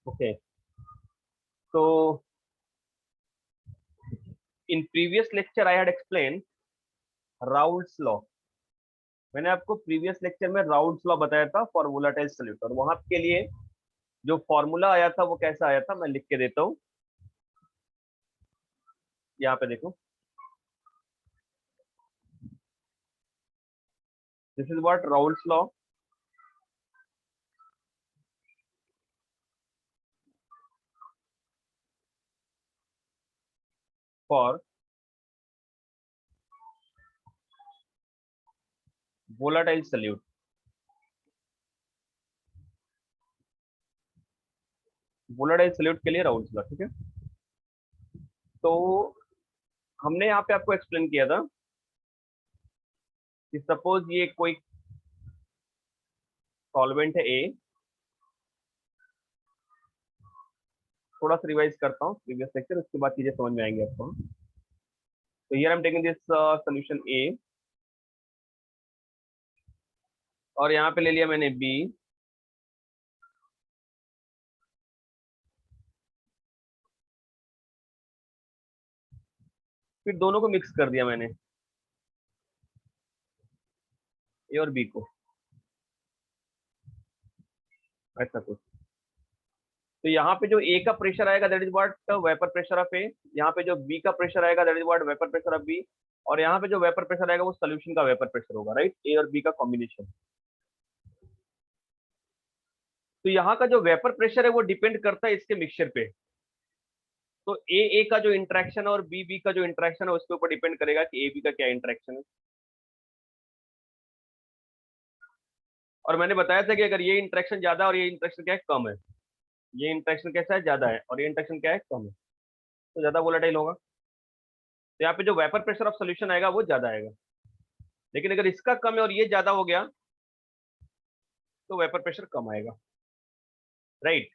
Okay, so in previous lecture I had explained Raoult's law. मैंने आपको previous lecture में Raoult's law बताया था फॉर वोलेटाइल सॉल्यूट, और वहां के लिए जो फॉर्मूला आया था वो कैसा आया था मैं लिख के देता हूं। यहाँ पे देखो, this is what Raoult's law for volatile solute. Volatile solute के लिए राउल्ट्स लॉ, ठीक है। तो हमने यहाँ पे आपको एक्सप्लेन किया था कि सपोज ये कोई सॉल्वेंट है ए। थोड़ा सा रिवाइज करता हूँ प्रीवियस लेक्चर, उसके बाद चीजें समझ में आएंगी आपको। तो here I am taking this solution A, और यहाँ पे ले लिया मैंने बी, फिर दोनों को मिक्स कर दिया मैंने, ए और बी को, ऐसा कुछ। तो यहाँ पे जो ए का प्रेशर आएगा that is what vapour pressure of A, यहाँ पे जो बी का प्रेशर आएगा that is what vapour pressure of B, और यहाँ पे जो वेपर प्रेशर आएगा वो सोल्यूशन का वेपर प्रेशर होगा, राइट, ए और बी का कॉम्बिनेशन। तो यहाँ का जो वेपर प्रेशर है वो डिपेंड करता है इसके मिक्सचर पे। तो ए का जो इंटरेक्शन है और बी का जो इंटरेक्शन है उसके ऊपर डिपेंड करेगा कि ए बी का क्या इंटरेक्शन है। और मैंने बताया था कि अगर ये इंटरेक्शन ज्यादा और ये इंटरेक्शन क्या है कम है, ये इंटरेक्शन कैसा है ज्यादा है और ये इंटरेक्शन क्या है कम है, तो ज्यादा वोलेटाइल होगा। तो यहाँ पे जो वेपर प्रेशर ऑफ सोल्यूशन आएगा वो ज्यादा आएगा। लेकिन अगर इसका कम है और ये ज्यादा हो गया तो वेपर प्रेशर कम आएगा, राइट।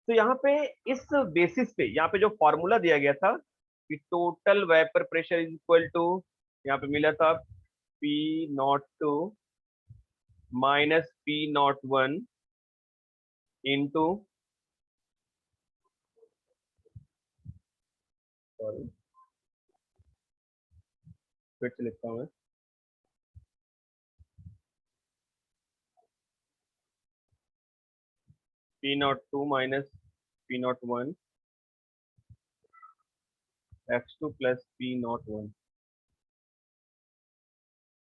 तो यहाँ पे इस बेसिस पे यहाँ पे जो फॉर्मूला दिया गया था कि total vapour pressure is equal to, यहाँ पे मिला था P naught two minus P naught one into, sorry फिर से लिखता हूँ मैं, P naught two minus P naught one X two plus P naught one.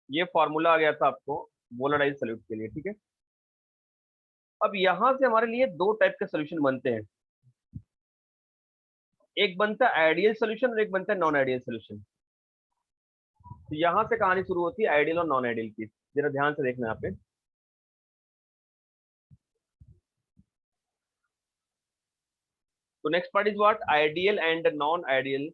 ये फॉर्मूला आ गया था आपको वोलेटाइल सॉल्यूट के लिए, ठीक है। अब यहां से हमारे लिए दो टाइप के सोल्यूशन बनते हैं, एक बनता है आइडियल सोल्यूशन और एक बनता है नॉन आइडियल सोल्यूशन। तो यहां से कहानी शुरू होती है आइडियल और नॉन आइडियल की, जरा ध्यान से देखना यहाँ पे। तो next part is what ideal and non ideal.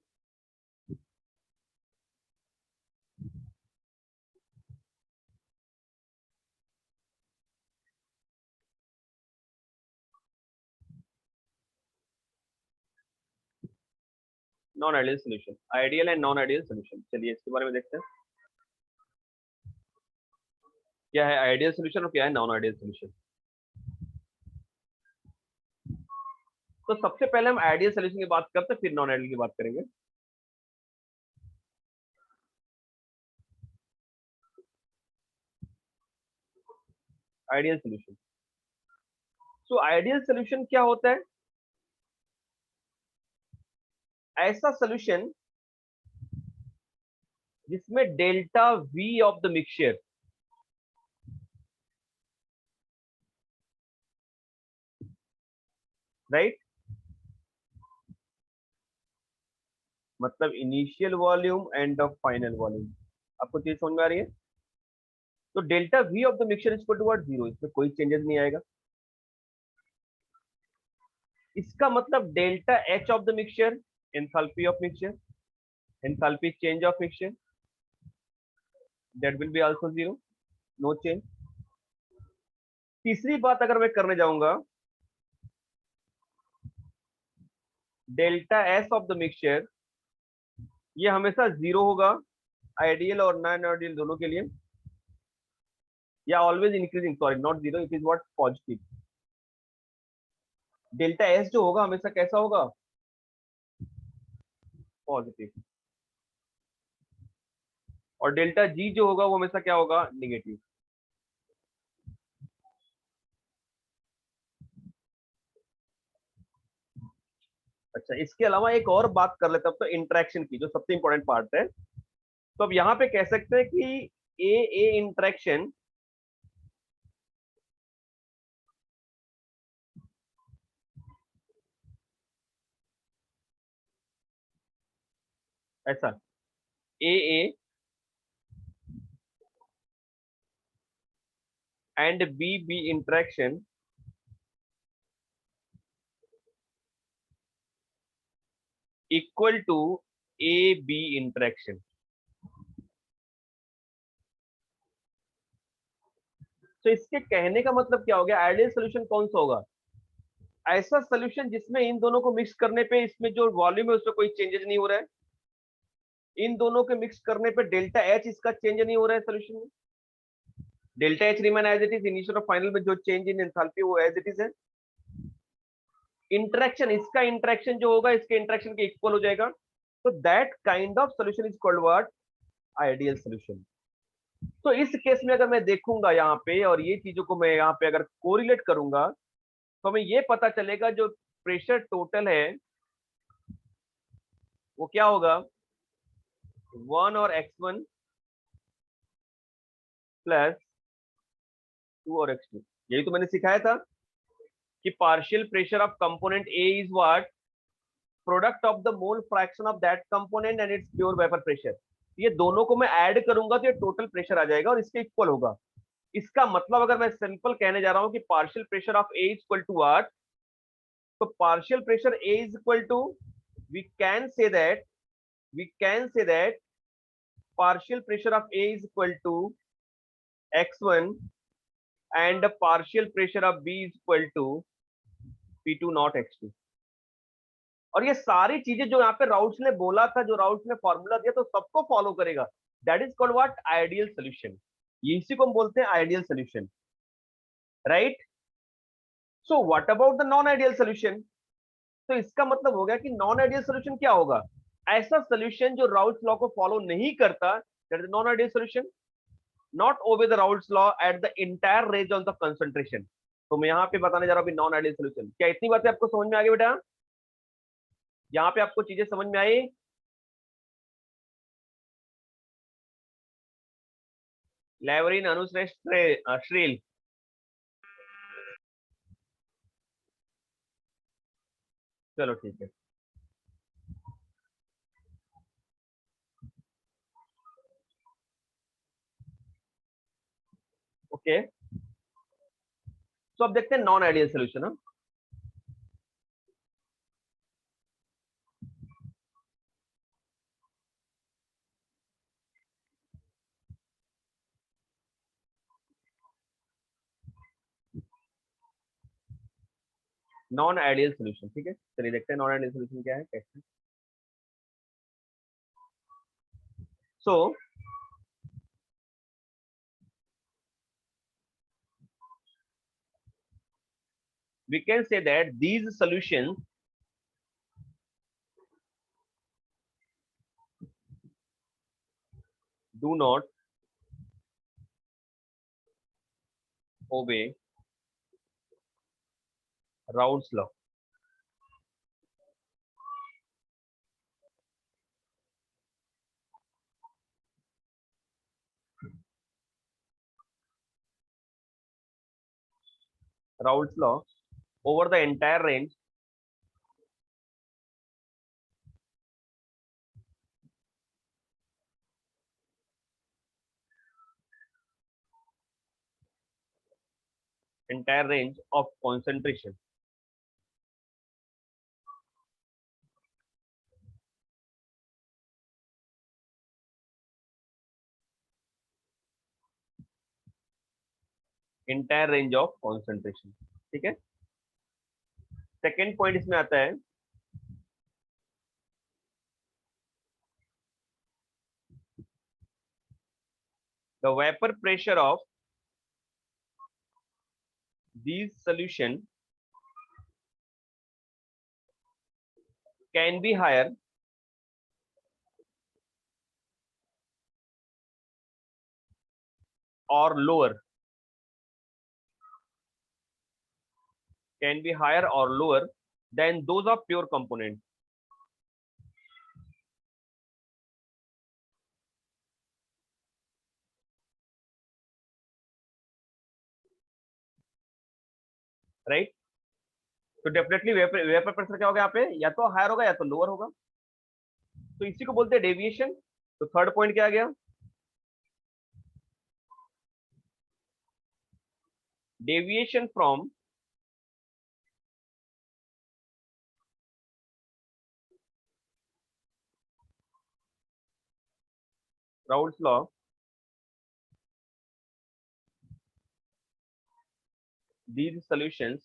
Non ideal solution, ideal and non ideal solution, चलिए इसके बारे में देखते हैं क्या है आइडियल सोल्यूशन और क्या है नॉन आइडियल सोल्यूशन। तो सबसे पहले हम आइडियल सोल्यूशन की बात करते हैं, फिर नॉन आइडियल की बात करेंगे। आइडियल सोल्यूशन, तो आइडियल सोल्यूशन क्या होता है? ऐसा सोल्यूशन जिसमें delta V of the mixture, right, मतलब initial volume and the final volume. आपको चीज समझ में आ रही है? तो delta V of the mixture equal to what zero, इसमें कोई चेंजेस नहीं आएगा। इसका मतलब delta H of the mixture, enthalpy of mixture, enthalpy change of mixture, that will be also zero, no change. तीसरी बात अगर मैं करने जाऊंगा, delta S of the mixture, ये हमेशा जीरो होगा आइडियल और नॉन आइडियल दोनों के लिए, या always increasing, sorry not zero, it is what positive. Delta S जो होगा हमेशा कैसा होगा, पॉजिटिव, और डेल्टा जी जो होगा वो हमेशा क्या होगा, निगेटिव। अच्छा, इसके अलावा एक और बात कर लेते हैं अब तो इंटरेक्शन की, जो सबसे इंपॉर्टेंट पार्ट है। तो अब यहाँ पे कह सकते हैं कि ए ए इंटरेक्शन ऐसा, A A and B B interaction equal to A B interaction. तो इसके कहने का मतलब क्या हो गया, आइडियल सोल्यूशन कौन सा होगा, ऐसा सोल्यूशन जिसमें इन दोनों को मिक्स करने पे इसमें जो वॉल्यूम है उसमें कोई चेंजेस नहीं हो रहा है, इन दोनों के मिक्स करने पे डेल्टा एच इसका चेंज नहीं हो रहा है सोल्यूशन में, delta H remain as it is, initial और फाइनल में जो चेंज इन एंथैल्पी वो एज इट इज है। इंटरेक्शन, इसका इंटरेक्शन जो होगा इसके इंटरेक्शन के इक्वल हो जाएगा, तो that kind of solution is called what, ideal solution. तो इस केस में अगर मैं देखूंगा यहाँ पे और ये चीजों को मैं यहाँ पे अगर कोरिलेट करूंगा, तो हमें ये पता चलेगा जो प्रेशर टोटल है वो क्या होगा, 1 और x1 प्लस 2 और x2। यही तो मैंने सिखाया था कि partial pressure of component A is what, product of the mole fraction of that component and it's pure vapour pressure. ये दोनों को मैं ऐड करूंगा तो ये टोटल प्रेशर आ जाएगा और इसके इक्वल होगा। इसका मतलब अगर मैं सिंपल कहने जा रहा हूं कि partial pressure of A is equal to what, तो partial pressure A is equal to, we can say that, we can say that partial pressure of A is equal to x1 and the partial pressure of B is equal to P2 not x2। और ये सारी चीजें जो यहाँ पे routes ने बोला था, जो राउट्स ने फॉर्मूला दिया, तो सबको फॉलो करेगा। That is called what, ideal solution. इसी को हम बोलते हैं ideal solution, right. So what about the non ideal solution, तो इसका मतलब हो गया कि नॉन आइडियल सोल्यूशन क्या होगा, ऐसा सोल्यूशन जो राउट्स लॉ को फॉलो नहीं करता, that is non ideal solution, not obey the routes law at the entire range of the concentration. तो मैं यहाँ पे बताने जा रहा हूँ नॉन आइडियल सोल्यूशन क्या। इतनी बातें आपको समझ में आ गई बेटा, यहाँ पे आपको चीजें समझ में आई। लेवरिन, अनुश्रेष्ठ, श्रील, चलो ठीक है। ओके, तो अब देखते हैं non ideal solution. Non ideal solution, ठीक है, चलिए देखते हैं नॉन आइडियल सोल्यूशन क्या है कैसे। सो we can say that these solutions do not obey Raoult's law। Raoult's law over the entire range of concentration। Entire range of concentration, ठीक है। सेकेंड पॉइंट इसमें आता है, the vapour pressure of these solution can be higher और lower, can be higher or lower than those of pure component, right? तो definitely vapour pressure क्या होगा यहाँ पे, या तो हायर होगा या तो लोअर होगा, तो इसी को बोलते हैं डेविएशन। तो थर्ड पॉइंट क्या आ गया, deviation from Raoult's law these solutions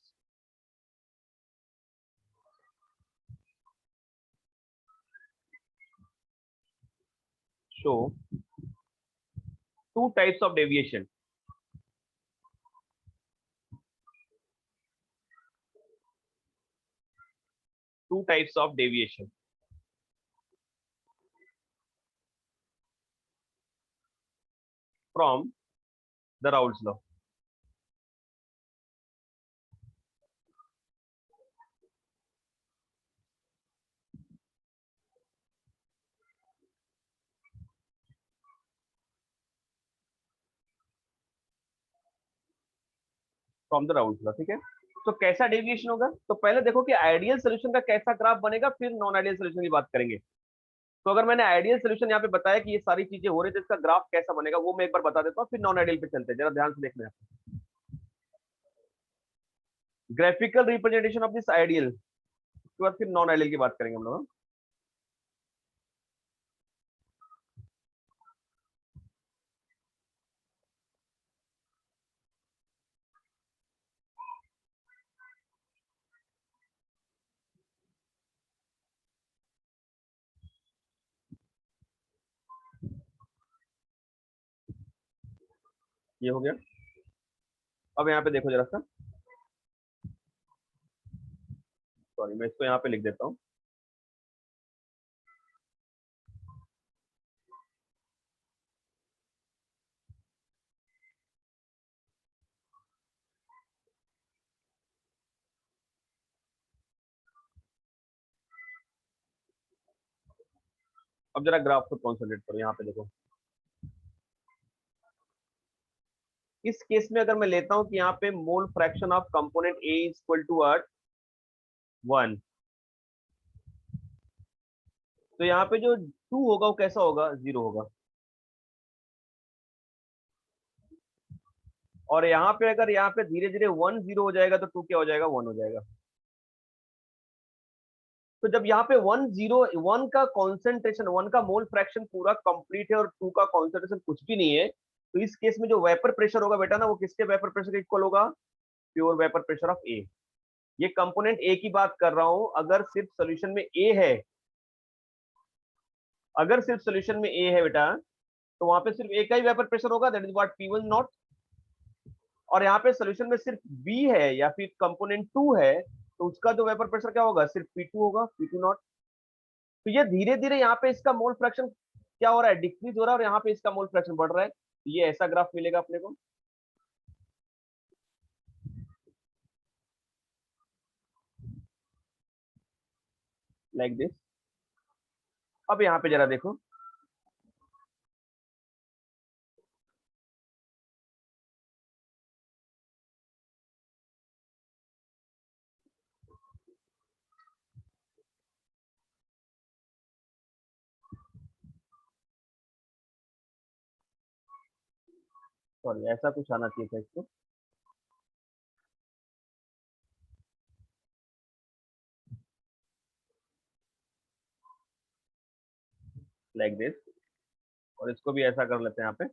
show two types of deviation, two types of deviation from the Raoult's law. From the Raoult's law, ठीक है। तो कैसा डेविएशन होगा, तो पहले देखो कि आइडियल सोल्यूशन का कैसा ग्राफ बनेगा, फिर नॉन आइडियल सोल्यूशन की बात करेंगे। तो अगर मैंने आइडियल सोल्यूशन यहाँ पे बताया कि ये सारी चीजें हो रही है, तो इसका ग्राफ कैसा बनेगा वो मैं एक बार बता देता हूँ, फिर नॉन आइडियल पे चलते हैं, जरा ध्यान से देखना है। Graphical representation of this ideal, उसके बाद फिर नॉन आइडियल की बात करेंगे हम लोग। ये हो गया। अब यहाँ पे देखो जरा सा, सॉरी मैं इसको यहाँ पे लिख देता हूँ। अब जरा ग्राफ को कॉन्सेंट्रेट करो, यहाँ पे देखो। इस केस में अगर मैं लेता हूं कि यहाँ पे mole fraction of component A is equal to 1, तो यहाँ पे जो 2 होगा वो कैसा होगा, 0 होगा। और यहाँ पे अगर यहाँ पे धीरे धीरे 1 0 हो जाएगा तो 2 क्या हो जाएगा, 1 हो जाएगा। तो जब यहाँ पे 1 0 1 का कॉन्सेंट्रेशन, 1 का मोल फ्रैक्शन पूरा कंप्लीट है और 2 का कॉन्सेंट्रेशन कुछ भी नहीं है, तो इस केस में जो वेपर प्रेशर होगा बेटा ना, वो किसके वेपर प्रेशर के इक्वल होगा, प्योर वेपर प्रेशर ऑफ ए। ये कंपोनेंट ए की बात कर रहा हूं, अगर सिर्फ सोल्यूशन में ए है, अगर सिर्फ सोल्यूशन में ए है बेटा, तो वहां पे सिर्फ ए का ही वेपर प्रेशर होगा, that is what P1 not. और यहाँ पे सोल्यूशन में सिर्फ बी है या फिर कंपोनेंट 2 है, तो उसका जो वेपर प्रेशर क्या होगा, सिर्फ P2 होगा, P2 नॉट। तो ये धीरे धीरे यहाँ पे इसका मोल फ्रैक्शन क्या हो रहा है, डिक्रीज हो रहा है, और यहाँ पे इसका मोल फ्रैक्शन बढ़ रहा है। तो ये ऐसा ग्राफ मिलेगा अपने को, लाइक दिस। अब यहाँ पे जरा देखो, सॉरी ऐसा कुछ आना चाहिए था इसको, लाइक दिस। और इसको भी ऐसा कर लेते हैं यहाँ पे,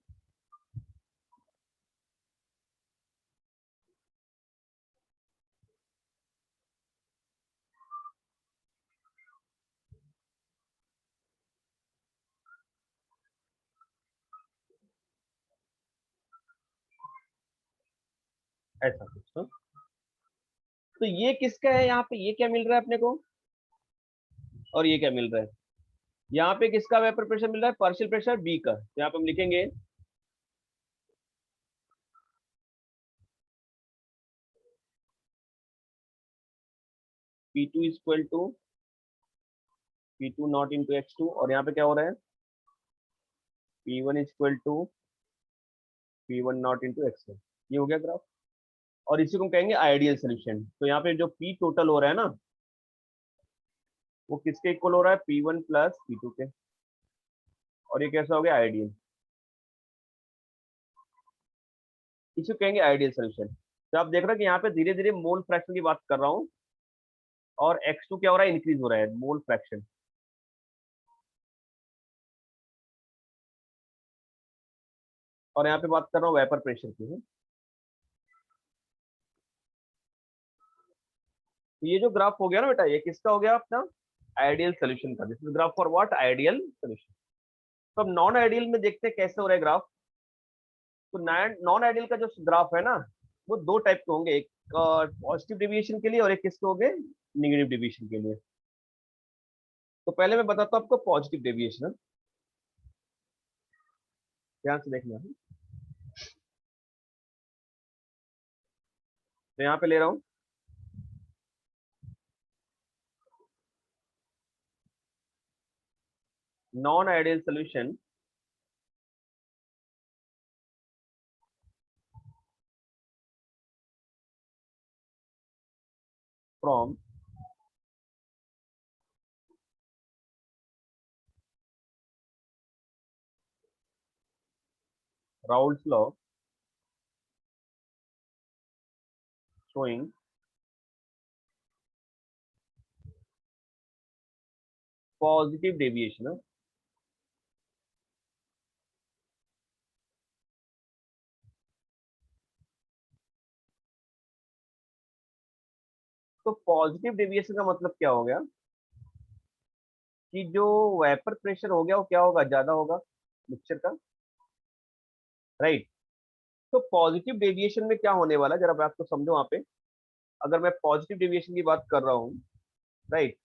ऐसा कुछ तो ये किसका है, यहाँ पे ये क्या मिल रहा है अपने को, और ये क्या मिल रहा है, यहाँ पे किसका वेपर प्रेशर मिल रहा है, पार्शियल प्रेशर बी का। यहाँ पे हम लिखेंगे P2 is equal to P2 naught into x2, और यहाँ पे क्या हो रहा है, P1 is equal to P1 naught into x1। ये हो गया ग्राफ, और इसी को हम कहेंगे आइडियल सोल्यूशन। तो यहाँ पे जो P टोटल हो रहा है ना, वो किसके इक्वल हो रहा है, P1 प्लस P2 के, और ये कैसा हो गया, आइडियल। इसी को कहेंगे आइडियल सोल्यूशन। तो आप देख रहे हो कि यहाँ पे धीरे धीरे मोल फ्रैक्शन की बात कर रहा हूँ, और x2 क्या हो रहा है, इंक्रीज हो रहा है मोल फ्रैक्शन। और यहाँ पे बात कर रहा हूँ वेपर प्रेशर की। तो ये जो ग्राफ हो गया ना बेटा, ये किसका हो गया अपना, आइडियल सोल्यूशन का। This is graph for what, ideal solution. तो अब नॉन आइडियल में देखते हैं कैसे हो रहा है ग्राफ। तो नॉन आइडियल का जो ग्राफ है ना, वो दो टाइप के होंगे, एक पॉजिटिव डेविएशन के लिए और एक किसके होंगे, निगेटिव डेविएशन के लिए। तो पहले मैं बताता हूँ आपको पॉजिटिव डेविएशन, ध्यान से देखना है। तो यहाँ पे ले रहा हूँ non ideal solution from Raoult's law showing positive deviation. तो पॉजिटिव डेविएशन का मतलब क्या हो गया, कि जो वेपर प्रेशर हो गया वो क्या होगा, ज्यादा होगा मिक्सचर का, राइट। तो पॉजिटिव डेविएशन में क्या होने वाला है, जरा मैं आपको समझो वहां पे। अगर मैं पॉजिटिव डेविएशन की बात कर रहा हूँ, राइट,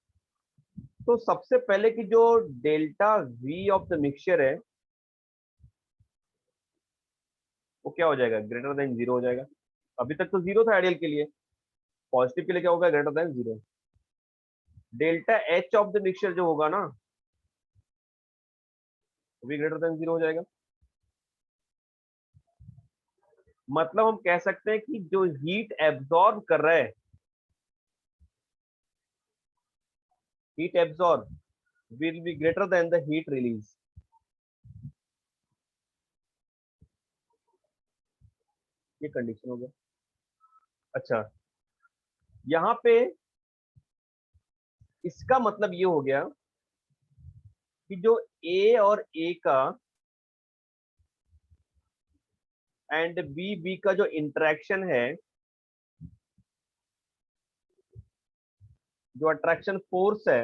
तो सबसे पहले की जो delta V of the mixture है, वो क्या हो जाएगा, ग्रेटर देन जीरो हो जाएगा। अभी तक तो जीरो था आइडियल के लिए, पॉजिटिव के लिए क्या होगा, greater than zero. Delta H of the mixture जो होगा ना, वो भी ग्रेटर देन जीरो हो जाएगा। मतलब हम कह सकते हैं कि जो हीट एब्जॉर्ब कर रहा है, heat absorb will be greater than the heat release. ये कंडीशन हो गया। अच्छा, यहाँ पे इसका मतलब ये हो गया कि जो ए और ए का एंड बी बी का जो इंटरेक्शन है, जो अट्रैक्शन फोर्स है,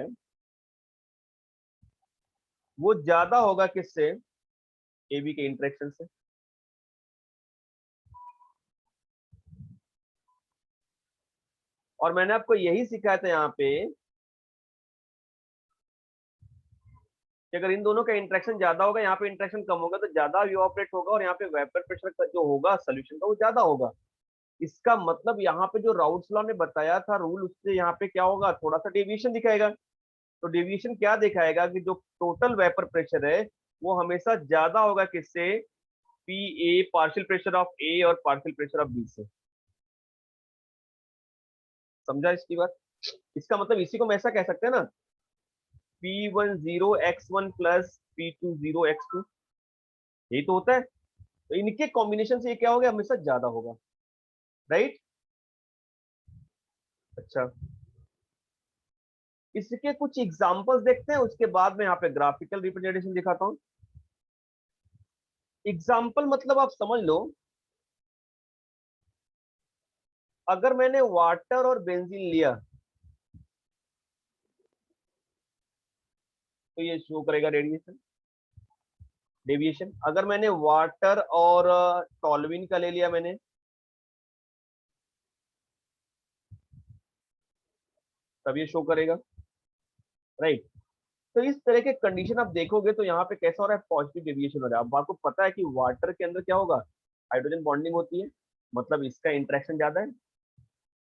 वो ज्यादा होगा किससे, ए बी के इंटरेक्शन से। और मैंने आपको यही सिखाया था यहाँ पे, कि अगर इन दोनों का इंटरेक्शन ज्यादा होगा, यहाँ पे इंटरेक्शन कम होगा, तो ज्यादा इवापोरेट होगा, और यहाँ पे वेपर प्रेशर का जो होगा सोल्यूशन का, वो ज्यादा होगा। इसका मतलब यहाँ पे जो राउल्स लॉ ने बताया था रूल, उससे यहाँ पे क्या होगा, थोड़ा सा डेविएशन दिखाएगा। तो डेविएशन क्या दिखाएगा, कि जो टोटल वेपर प्रेशर है, वो हमेशा ज्यादा होगा किससे, P A, partial pressure of A और पार्शियल प्रेशर ऑफ बी से। समझा इसकी बात। इसका मतलब इसी को हम ऐसा कह सकते हैं ना, P10 x1 plus P20 x2, यही तो होता है। तो इनके कॉम्बिनेशन से ये क्या हो गया, हमेशा ज्यादा होगा, राइट। अच्छा, इसके कुछ एग्जांपल्स देखते हैं, उसके बाद में यहाँ पे ग्राफिकल रिप्रेजेंटेशन दिखाता हूँ। एग्जाम्पल मतलब आप समझ लो, अगर मैंने वाटर और बेंजीन लिया, तो ये शो करेगा रेडिएशन, डेविएशन। अगर मैंने वाटर और टॉलविन का ले लिया मैंने, तब ये शो करेगा, राइट। तो इस तरह के कंडीशन आप देखोगे तो यहाँ पे कैसा हो रहा है, पॉजिटिव डेविएशन हो रहा है। अब आपको पता है कि वाटर के अंदर क्या होगा, हाइड्रोजन बॉन्डिंग होती है, मतलब इसका इंटरेक्शन ज्यादा है।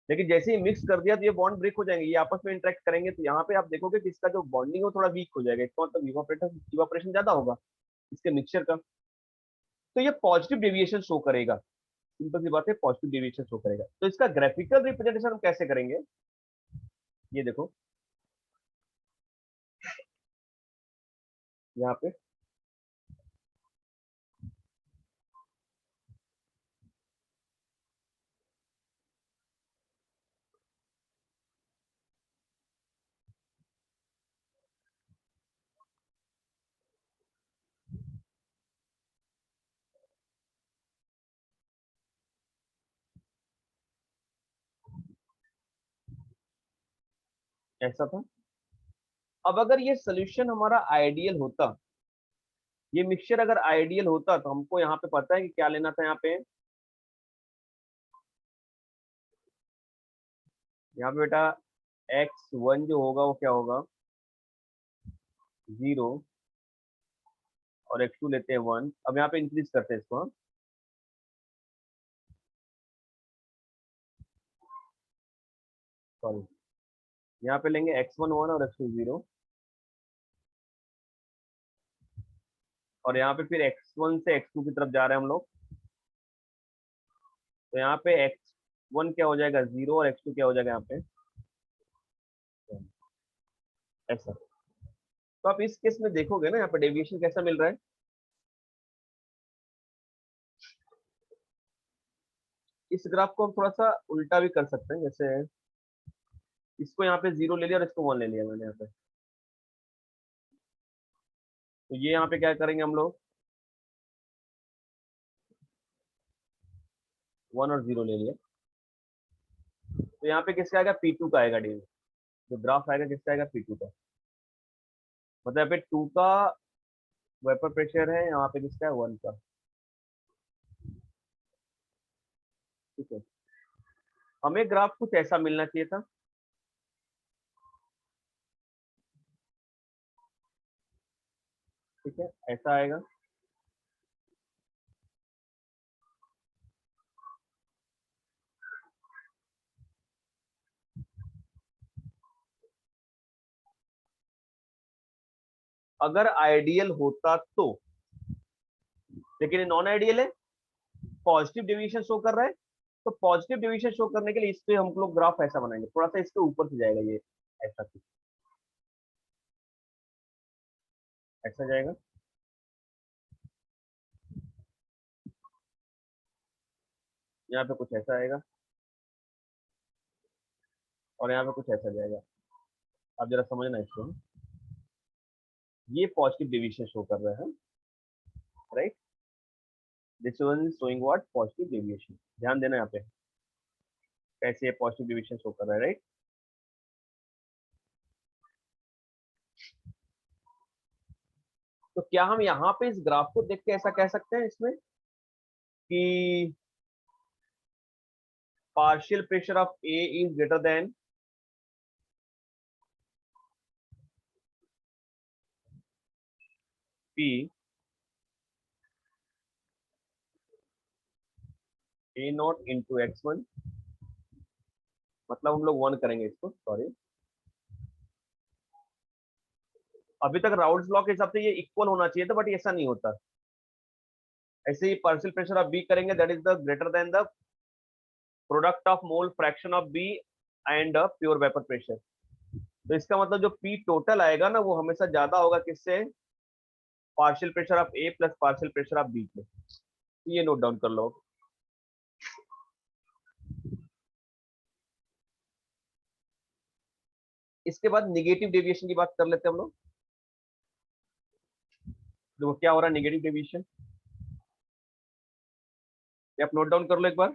लेकिन जैसे ही मिक्स कर दिया तो ये बॉन्ड ब्रेक हो जाएंगे, ये आपस में इंटरेक्ट करेंगे, तो यहाँ पे आप देखोगे कि इसका जो बॉन्डिंग है वो थोड़ा वीक हो जाएगा, इसका मतलब इवापोरेशन ज्यादा होगा इसके मिक्सचर का। तो ये पॉजिटिव डेविएशन शो करेगा, सिंपल सी बात है, पॉजिटिव डेविएशन शो करेगा। तो इसका ग्राफिकल रिप्रेजेंटेशन हम कैसे करेंगे, ये देखो यहाँ पे। ऐसा था। अब अगर ये सोल्यूशन हमारा आइडियल होता, ये मिक्सचर अगर आइडियल होता, तो हमको यहाँ पे पता है कि क्या लेना था। यहाँ पे बेटा x1 जो होगा वो क्या होगा, 0, और x2 लेते हैं 1। अब यहाँ पे इंक्रीज करते हैं इसको, हाँ। सॉरी, यहाँ पे लेंगे x1 1 और x2 0, और यहाँ पे फिर x1 से x2 की तरफ जा रहे हैं हम लोग। तो यहाँ पे x1 क्या हो जाएगा, 0, और x2 क्या हो जाएगा यहाँ पे, ऐसा। तो आप इस केस में देखोगे ना, यहाँ पे डेविएशन कैसा मिल रहा है। इस ग्राफ को हम थोड़ा सा उल्टा भी कर सकते हैं, जैसे इसको यहाँ पे 0 ले लिया और इसको 1 ले लिया मैंने यहाँ पे। तो ये यहाँ पे क्या करेंगे हम लोग, 1 और 0 ले लिया। तो यहाँ पे किसका आएगा, P2 का आएगा डेविएशन। जो ग्राफ आएगा किसका आएगा, P2 का। मतलब यहाँ पे 2 का वेपर प्रेशर है, यहाँ पे किसका है, 1 का। ठीक है, हमें ग्राफ कुछ ऐसा मिलना चाहिए था। ठीक है, ऐसा आएगा। अगर आइडियल होता तो, लेकिन ये नॉन आइडियल है, पॉजिटिव डेविएशन शो कर रहा है। तो पॉजिटिव डेविएशन शो करने के लिए इस पे हम लोग ग्राफ ऐसा बनाएंगे, थोड़ा सा इसके ऊपर से जाएगा ये, ऐसा कुछ, ऐसा जाएगा। यहाँ पे कुछ ऐसा आएगा, और यहाँ पे कुछ ऐसा जाएगा। आप जरा समझना इसको, ये पॉजिटिव डेविएशन शो कर रहा है, right. This one is showing what, positive deviation. ध्यान देना यहाँ पे कैसे ये पॉजिटिव डेविएशन शो कर रहा है, राइट। तो क्या हम यहाँ पे इस ग्राफ को देख के ऐसा कह सकते हैं इसमें कि partial pressure of A is greater than P A not into x1। मतलब हम लोग 1 करेंगे इसको, सॉरी। अभी तक राउल्ट्स लॉ के हिसाब से ये इक्वल होना चाहिए था, बट ऐसा नहीं होता। ऐसे ही पार्शियल प्रेशर ऑफ बी करेंगे, that is the greater than the product of mole fraction of B and pure vapour pressure. तो इसका मतलब जो पी टोटल आएगा ना, वो हमेशा ज्यादा होगा किससे, partial pressure of A plus partial pressure of B के। ये नोट डाउन कर लो। इसके बाद निगेटिव डेविएशन की बात कर लेते हैं हम लोग। देखो क्या हो रहा है निगेटिव डेविएशन, आप नोट डाउन कर लो एक बार।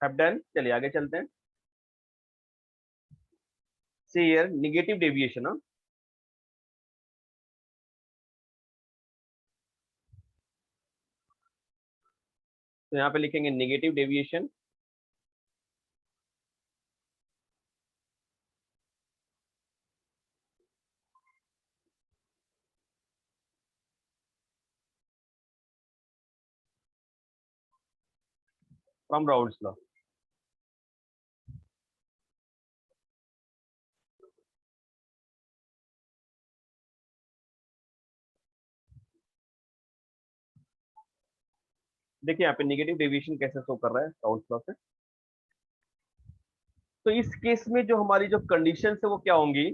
Have done. चलिए आगे चलते हैं। See here negative deviation. तो यहाँ पे लिखेंगे negative deviation from Raoult's law. देखिए यहाँ पे नेगेटिव डेविएशन कैसे शो कर रहा है राउल्स लॉ से। तो इस केस में जो हमारी जो कंडीशन है वो क्या होंगी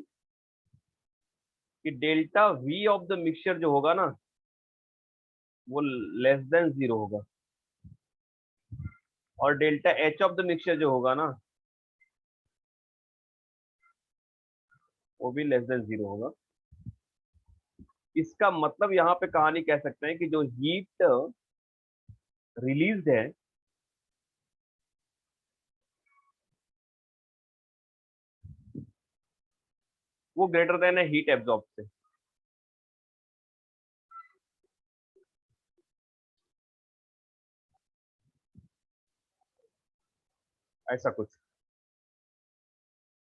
कि delta V of the mixture जो होगा ना वो लेस देन जीरो होगा, और delta H of the mixture जो होगा ना वो भी लेस देन जीरो होगा। इसका मतलब यहाँ पे कहानी कह सकते हैं कि जो हीट रिलीज्ड है वो ग्रेटर देन है हीट एब्जॉर्ब से। ऐसा कुछ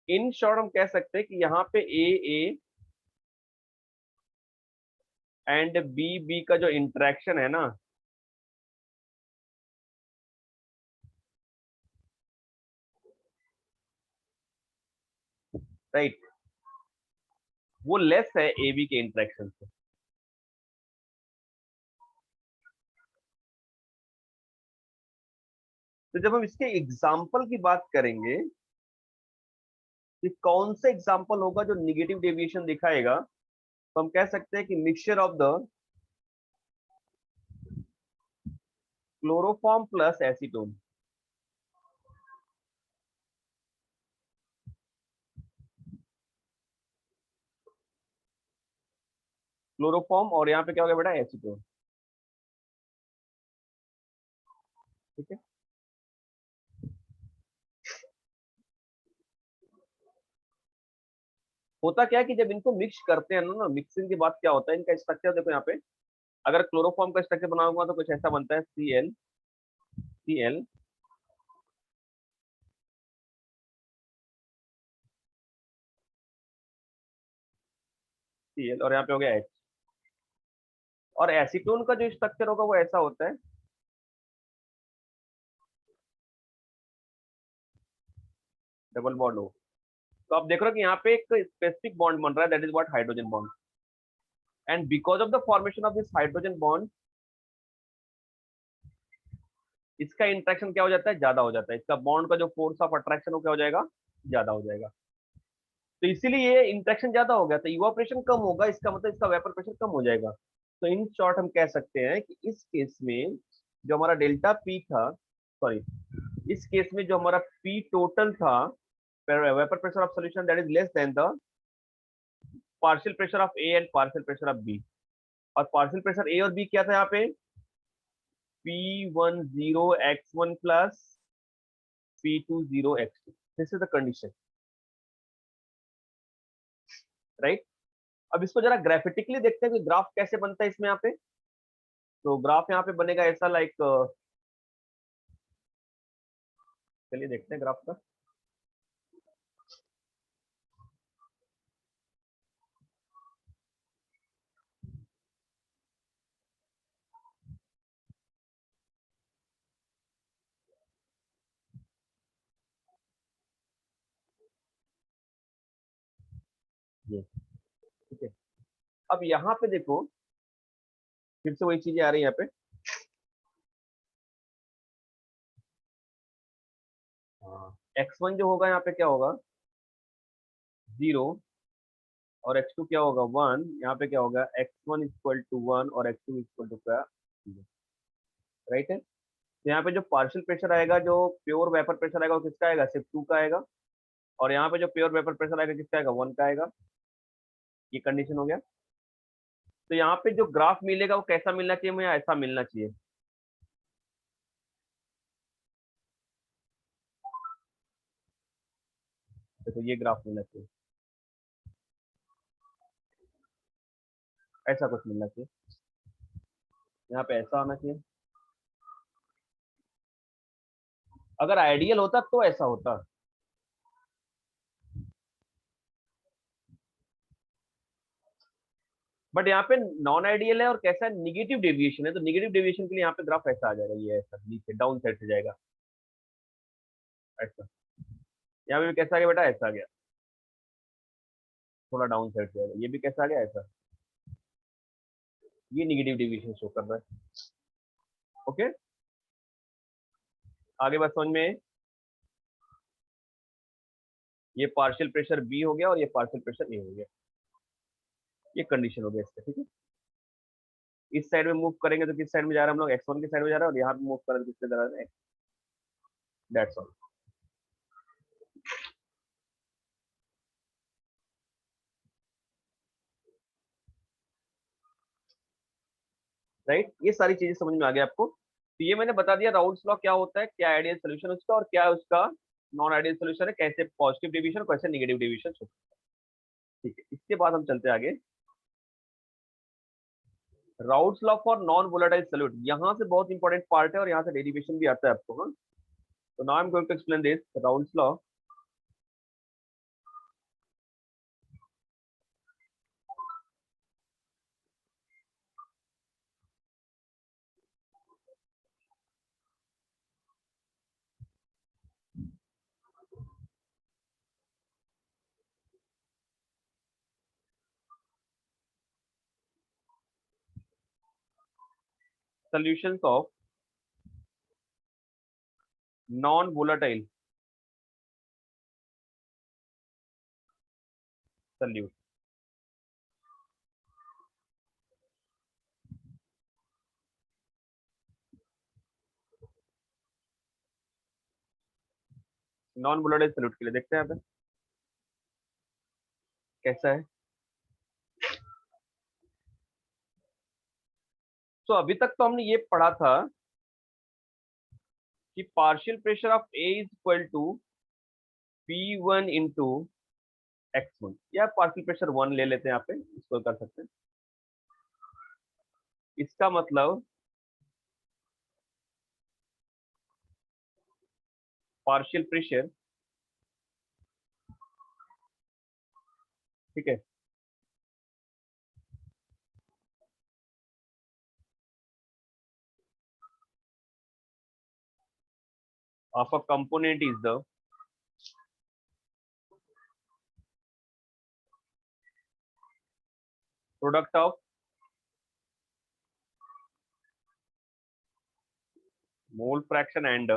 इन शॉर्ट हम कह सकते हैं कि यहाँ पे ए एंड बी का जो इंटरेक्शन है ना राइट, वो लेस है ए बी के इंटरेक्शन से। तो जब हम इसके एग्जाम्पल की बात करेंगे कि कौन सा एग्जाम्पल होगा जो निगेटिव डेविएशन दिखाएगा, तो हम कह सकते हैं कि mixture of the chloroform plus acetone. Chloroform और यहाँ पे क्या हो गया बेटा एसीटोन। ठीक है, होता क्या है कि जब इनको मिक्स करते हैं ना, मिक्सिंग के बाद क्या होता है इनका स्ट्रक्चर देखो यहाँ पे। अगर क्लोरोफॉर्म का स्ट्रक्चर बनाऊंगा तो कुछ ऐसा बनता है सी एल और यहाँ पे हो गया एच। और एसीटोन का जो स्ट्रक्चर होगा वो ऐसा होता है डबल बॉन्ड हो। तो आप देख रहे हो कि यहाँ पे एक स्पेसिफिक बॉन्ड बन रहा है, that is what hydrogen bond. And because of the formation of this hydrogen bond इसका इंट्रैक्शन क्या हो जाता है, ज्यादा हो जाता है। इसका बॉन्ड का जो फोर्स ऑफ अट्रैक्शन हो क्या हो जाएगा, ज्यादा हो जाएगा। तो इसीलिए ये इंट्रैक्शन ज्यादा हो गया तो इवापोरेशन कम होगा, इसका मतलब इसका वेपर प्रेशर कम हो जाएगा। तो इन शॉर्ट हम कह सकते हैं कि इस केस में जो हमारा डेल्टा पी था, सॉरी, इस केस में जो हमारा पी टोटल था vapour pressure of solution that is less than the partial pressure of A and partial pressure of B. और पार्शियल प्रेशर ए और बी क्या था यहाँ पे, P10x1 plus P20x2। This is the condition, right. अब इसको जरा ग्राफिटिकली देखते हैं कि ग्राफ कैसे बनता है इसमें यहाँ पे। तो ग्राफ यहाँ पे बनेगा ऐसा लाइक, चलिए देखते हैं ग्राफ का। ये ठीक है। अब यहाँ पे देखो फिर से वही चीजें आ रही है यहाँ पे। x1 जो होगा यहाँ पे क्या होगा, 0। और x2 क्या होगा, 1। यहाँ पे क्या होगा, x1 इक्वल टू 1 और x2 इक्वल टू क्या, 0। राइट है। तो यहाँ पे जो पार्शियल प्रेशर आएगा, जो प्योर वेपर प्रेशर आएगा वो किसका आएगा, सिर्फ 2 का आएगा। और यहाँ पे जो प्योर वेपर प्रेशर आएगा किसका आएगा, 1 का आएगा। ये कंडीशन हो गया। तो यहाँ पे जो ग्राफ मिलेगा वो कैसा मिलना चाहिए, मुझे ऐसा मिलना चाहिए। देखो ये ग्राफ मिलना चाहिए, ऐसा कुछ मिलना चाहिए, यहाँ पे ऐसा होना चाहिए। अगर आइडियल होता तो ऐसा होता, बट यहाँ पे नॉन आइडियल है और कैसा है, निगेटिव डेविएशन है, तो निगेटिव डेविएशन के लिए यहाँ पे ग्राफ ऐसा आ जाएगा, ये ऐसा नीचे डाउन साइड से जाएगा ऐसा। यहाँ पे भी कैसा आ गया बेटा, ऐसा आ गया, थोड़ा डाउन साइड से जाएगा, ये भी कैसा आ गया, ऐसा। ये निगेटिव डेविएशन शो कर रहा है। ओके, आगे बात समझ में। ये पार्शियल प्रेशर बी हो गया और ये पार्शियल प्रेशर ए हो गया, ये कंडीशन हो गया इसका, ठीक है। इस साइड में मूव करेंगे तो किस साइड में जा रहा है हम लोग, x1 की साइड में जा रहा है, और यहाँ पे मूव करेंगे तो किसके जा रहा है, दैट्स ऑल। राइट, ये सारी चीजें समझ में आ गई आपको। तो ये मैंने बता दिया राउल्स लॉ क्या होता है, क्या आइडियल सोल्यूशन उसका और क्या उसका नॉन आइडियल सोल्यूशन है, कैसे पॉजिटिव डेविएशन कैसे निगेटिव डेविएशन होता है। ठीक है, इसके बाद हम चलते हैं आगे। Raoult's law for non volatile solute, यहाँ से बहुत इंपॉर्टेंट पार्ट है और यहाँ से डेरिवेशन भी आता है आपको। हाँ, तो now I am going to explain this Raoult's law. solutions of non volatile solute। Non volatile solute के लिए देखते हैं यहाँ पे कैसा है। तो अभी तक तो हमने ये पढ़ा था कि partial pressure of A is equal to P1 into x1, या पार्शियल प्रेशर 1 ले लेते हैं, यहाँ पे इसको कर सकते हैं। इसका मतलब पार्शियल प्रेशर, ठीक है, of a component is the product of mole fraction and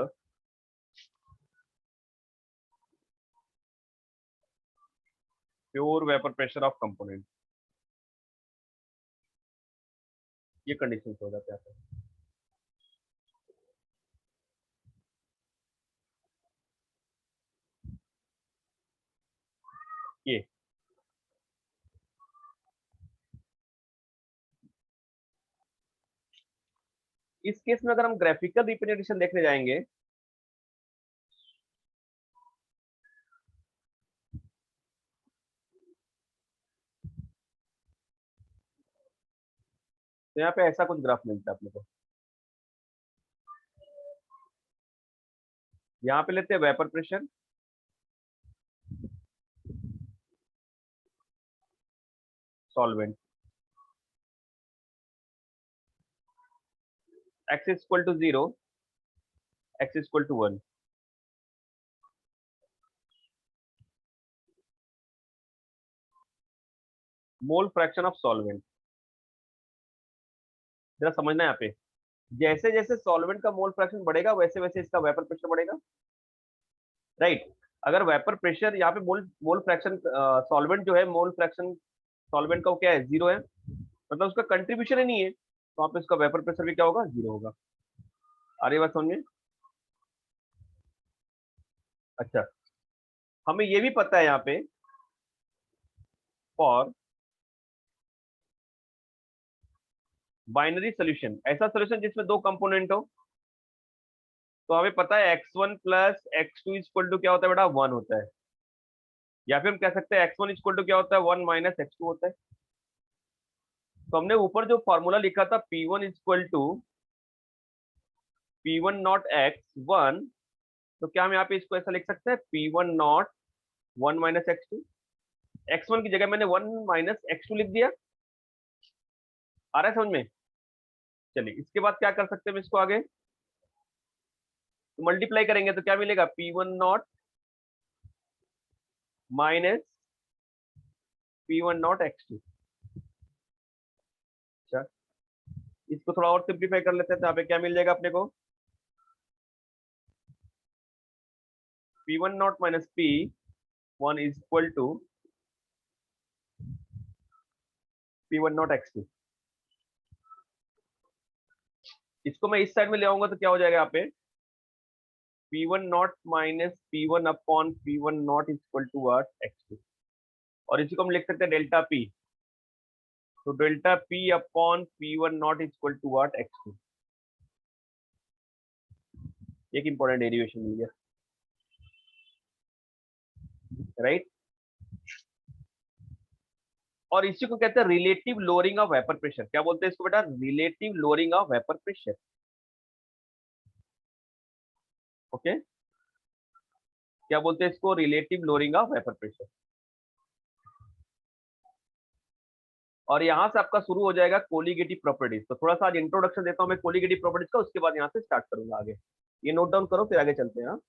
pure vapour pressure of component. ये कंडीशन हो जाता है। ये इस केस में अगर हम ग्राफिकल रिप्रेजेंटेशन देखने जाएंगे, तो यहाँ पे ऐसा कुछ ग्राफ मिलता है अपने को। यहाँ पे लेते हैं vapour pressure, solvent, x is equal to 0, x is equal to 1। Mole fraction of solvent, जरा समझना है यहाँ पे, जैसे जैसे सॉल्वेंट का मोल फ्रैक्शन बढ़ेगा वैसे वैसे इसका वेपर प्रेशर बढ़ेगा। राइट, अगर वेपर प्रेशर यहाँ पे मोल मोल फ्रैक्शन सॉल्वेंट जो है, मोल फ्रैक्शन सॉल्वेंट का वो क्या है, 0 है, मतलब उसका कंट्रीब्यूशन ही नहीं है, तो वहाँ पे इसका वेपर प्रेशर भी क्या होगा, 0 होगा। आ रही बात समझ में। अच्छा, हमें ये भी पता है यहाँ पे फॉर बाइनरी सोल्यूशन, ऐसा सोल्यूशन जिसमें दो कंपोनेंट हो, तो हमें पता है x1 plus x2 equal to क्या होता है बेटा, 1 होता है। या फिर हम कह सकते हैं x1 इक्वल टू क्या होता है, 1 - x2 होता है। तो हमने ऊपर जो फॉर्मूला लिखा था P1 equal to P1 not x1, तो क्या हम यहाँ पे इसको ऐसा लिख सकते हैं P1 नॉट 1 - x2। x1 की जगह मैंने 1 - x2 लिख दिया। आ रहा है समझ में? चलिए इसके बाद क्या कर सकते हैं हम इसको आगे, तो मल्टीप्लाई करेंगे तो क्या मिलेगा, P1 naught minus P1 naught x2। अच्छा, इसको थोड़ा और सिंप्लीफाई कर लेते हैं, तो यहाँ पे क्या मिल जाएगा अपने को, P1 naught minus P1 is equal to P1 naught x2। इसको मैं इस साइड में ले आऊंगा तो क्या हो जाएगा यहाँ पे, P1 naught minus P1 upon P1 naught equal to what, x2। और इसी को हम लिख सकते हैं डेल्टा P, तो delta P upon P1 naught equal to what, x2। एक इंपॉर्टेंट डेरिवेशन मिल गया, राइट। और इसी को कहते हैं relative lowering of vapour pressure. क्या बोलते हैं इसको बेटा, relative lowering of vapour pressure. Okay, क्या बोलते हैं इसको, relative lowering of vapour pressure. और यहां से आपका शुरू हो जाएगा कोलिगेटिव प्रॉपर्टीज। तो थोड़ा सा आज इंट्रोडक्शन देता हूं मैं कोलिगेटिव प्रॉपर्टीज का, उसके बाद यहां से स्टार्ट करूंगा आगे। ये नोट डाउन करो फिर आगे चलते हैं, हाँ?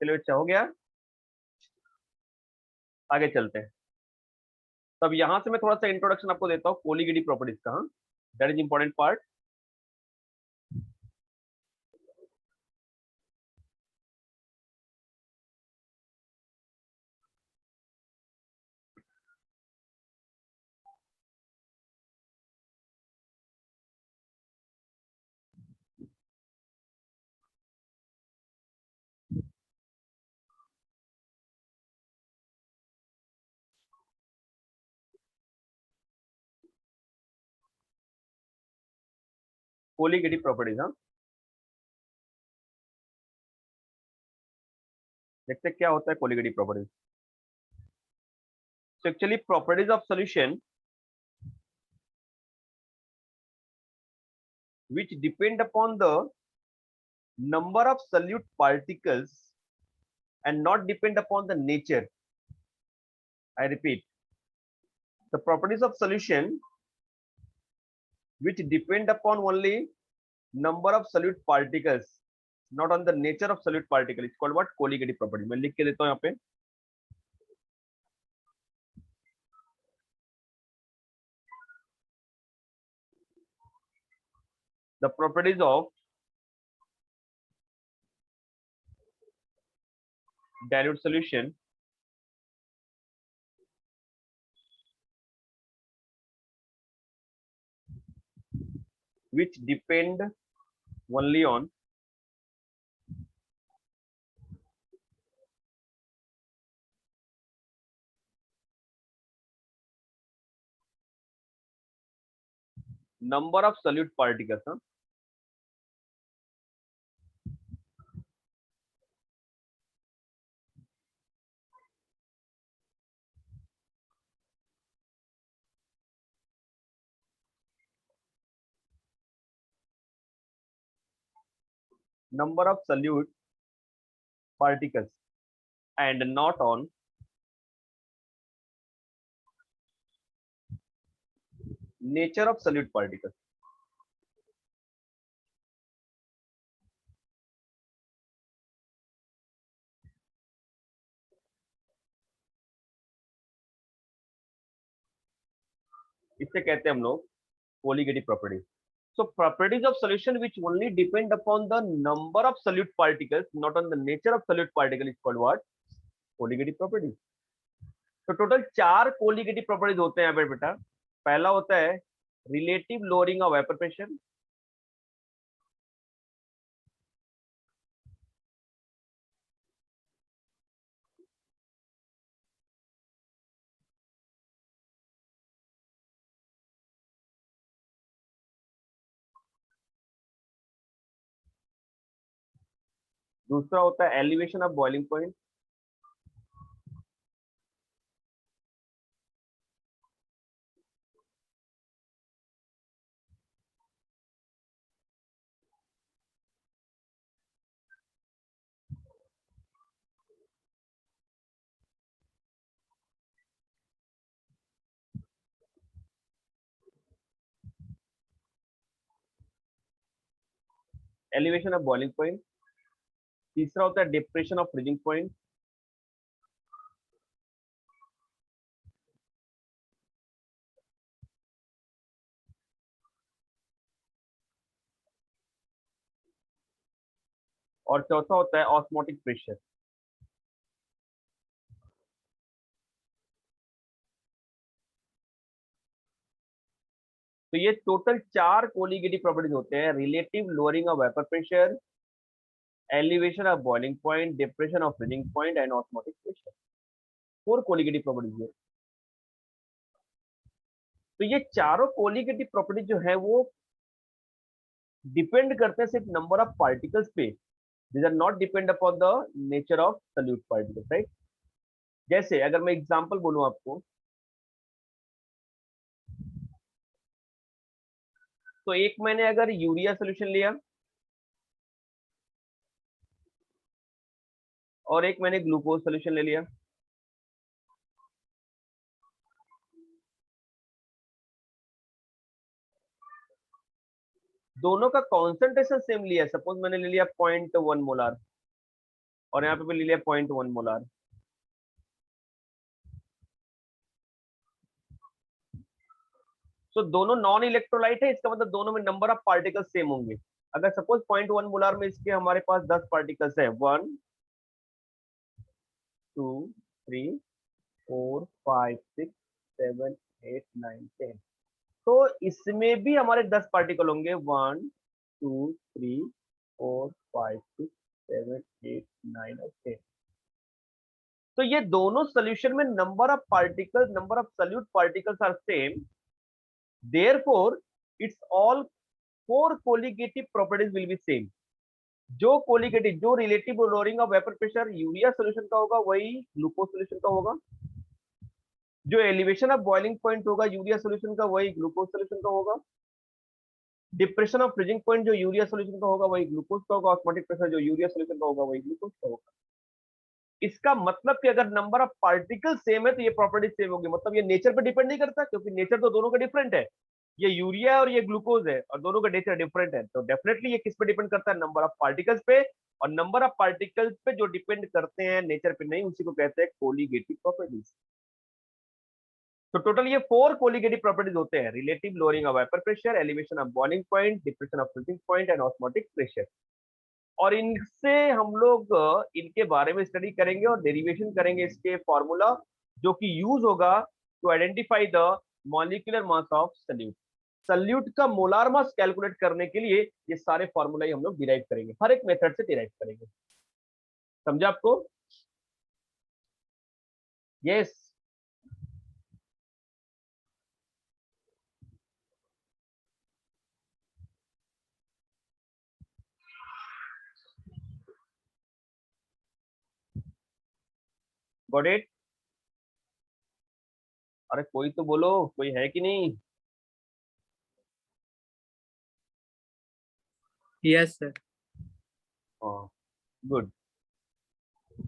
चलो अच्छा हो गया, आगे चलते हैं। तब यहां से मैं थोड़ा सा इंट्रोडक्शन आपको देता हूँ कोलिगेटिव प्रॉपर्टीज का, that is important part. Colligative properties. हाँ, देखते हैं क्या होता है colligative properties. So actually properties of solution which depend upon the number of solute particles and not depend upon the nature. I repeat, the properties of solution which depend upon only number of solute particles, not on the nature of solute particle, it's called what? Colligative property. मैं लिख के देता हूं यहाँ पे। The properties of dilute solution which depend only on number of solute particles। हाँ? Number of solute particles and not on nature of solute particles। इससे कहते हैं हम लोग colligative properties। So properties of solution which only depend upon the number of solute particles, not on the nature of solute particle, is called what? Colligative properties। तो total 4 colligative properties होते हैं यहाँ पे बेटा। पहला होता है relative lowering of vapor pressure, दूसरा होता है elevation of boiling point, elevation of boiling point, तीसरा होता है depression of freezing point, और चौथा होता है osmotic pressure। तो ये टोटल 4 colligative properties होते हैं, relative lowering of vapor pressure, elevation of boiling point, depression of freezing point and osmotic pressure। 4 colligative properties है। तो ये चारों colligative properties जो है वो डिपेंड करते हैं सिर्फ नंबर ऑफ पार्टिकल्स पे। These are not depend upon the nature of solute particles, right. जैसे अगर मैं एग्जांपल बोलूं आपको, तो एक मैंने अगर यूरिया सोल्यूशन लिया और एक मैंने ग्लूकोज सोल्यूशन ले लिया, दोनों का कॉन्सेंट्रेशन सेम लिया, सपोज मैंने ले लिया 0.1 मोलार और यहाँ पे भी ले लिया 0.1 मोलार, तो दोनों नॉन इलेक्ट्रोलाइट है, इसका मतलब दोनों में नंबर ऑफ पार्टिकल्स सेम होंगे। अगर सपोज 0.1 मोलार में इसके हमारे पास 10 पार्टिकल्स है, 1 2 3 4 5 6 7 8 9 10, तो इसमें भी हमारे 10 पार्टिकल होंगे, 1 2 3 4 5 6 7 8 9 और 10। तो ये दोनों सोल्यूशन में number of particles, number of solute particles are same, therefore its all 4 colligative properties will be same. जो कोलिगेटिव, जो relative lowering of vapour pressure urea solution का होगा वही ग्लूकोज सोल्यूशन का होगा। जो एलिवेशन ऑफ बॉइलिंग पॉइंट होगा urea solution का वही ग्लूकोज सोल्यूशन का होगा। डिप्रेशन ऑफ फ्रीजिंग पॉइंट जो यूरिया सोल्यूशन का होगा वही ग्लूकोज का होगा। ऑस्मोटिक प्रेशर जो यूरिया सोल्यूशन का होगा वही ग्लूकोज का होगा। इसका मतलब कि अगर नंबर ऑफ पार्टिकल सेम है तो ये प्रॉपर्टी सेम होगी। मतलब ये नेचर पे डिपेंड नहीं करता, क्योंकि नेचर तो दोनों का डिफरेंट है। ये यूरिया है और ये ग्लूकोज है और दोनों का नेचर डिफरेंट है, तो डेफिनेटली ये किस पे डिपेंड करता है? नंबर ऑफ पार्टिकल्स पे। और नंबर ऑफ पार्टिकल्स पे जो डिपेंड करते हैं नेचर पे नहीं, उसी को कहते हैं कोलिगेटिव प्रॉपर्टीज। तो टोटल ये 4 कोलिगेटिव प्रॉपर्टीज होते हैं: relative lowering of vapour pressure, elevation of boiling point, depression of freezing point and osmotic pressure. और इनसे हम लोग इनके बारे में स्टडी करेंगे और डेरिवेशन करेंगे इसके फॉर्मूला, जो कि यूज होगा to identify the molecular mass of solute. Solute का मोलार मास कैलकुलेट करने के लिए ये सारे फॉर्मूला ही हम लोग डिराइव करेंगे, हर एक मेथड से डिराइव करेंगे। समझा आपको? यस। Got it? अरे कोई तो बोलो, कोई है कि नहीं? Yes sir. हाँ, गुड।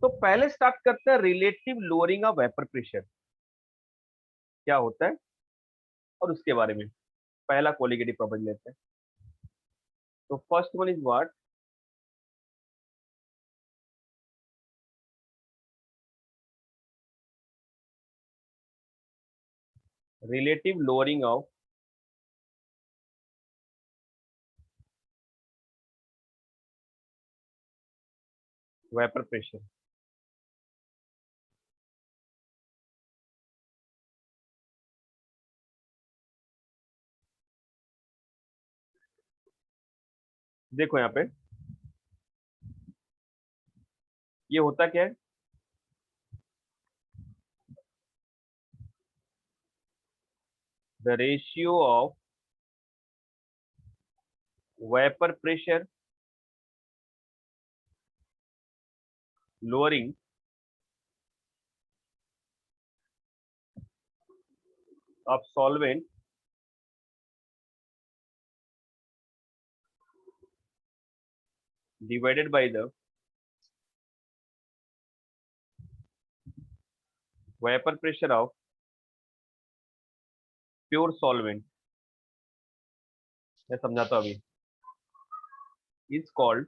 तो पहले स्टार्ट करते हैं relative lowering of vapour pressure क्या होता है और उसके बारे में पहला कोलिगेटिव प्रॉपर्टी लेते हैं। तो first one is what? Relative lowering of vapour pressure. देखो यहाँ पे ये होता क्या है? The ratio of vapour pressure lowering of solvent divided by the vapor pressure of pure solvent, मैं समझाता हूं अभी, is called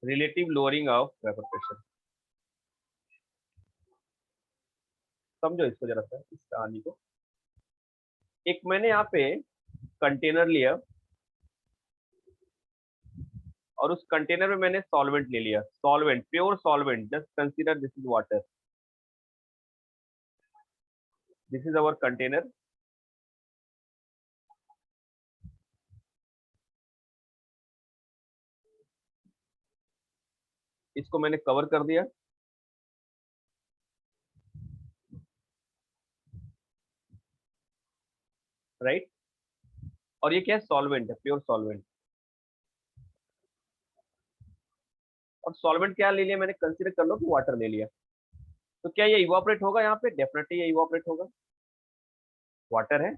relative lowering of vapor pressure। समझो इसको जरा सा, इस कहानी को। एक मैंने यहाँ पे कंटेनर लिया और उस कंटेनर में मैंने सॉल्वेंट ले लिया, solvent, pure solvent. Just consider this is water, this is our container. इसको मैंने कवर कर दिया, राइट? और ये क्या है? सॉल्वेंट है, प्योर सॉल्वेंट। और सॉल्वेंट क्या ले लिया मैंने? कंसीडर कर लो कि वाटर ले लिया। तो क्या ये इवापोरेट होगा? यहाँ पे डेफिनेटली ये इवापोरेट होगा, वाटर है।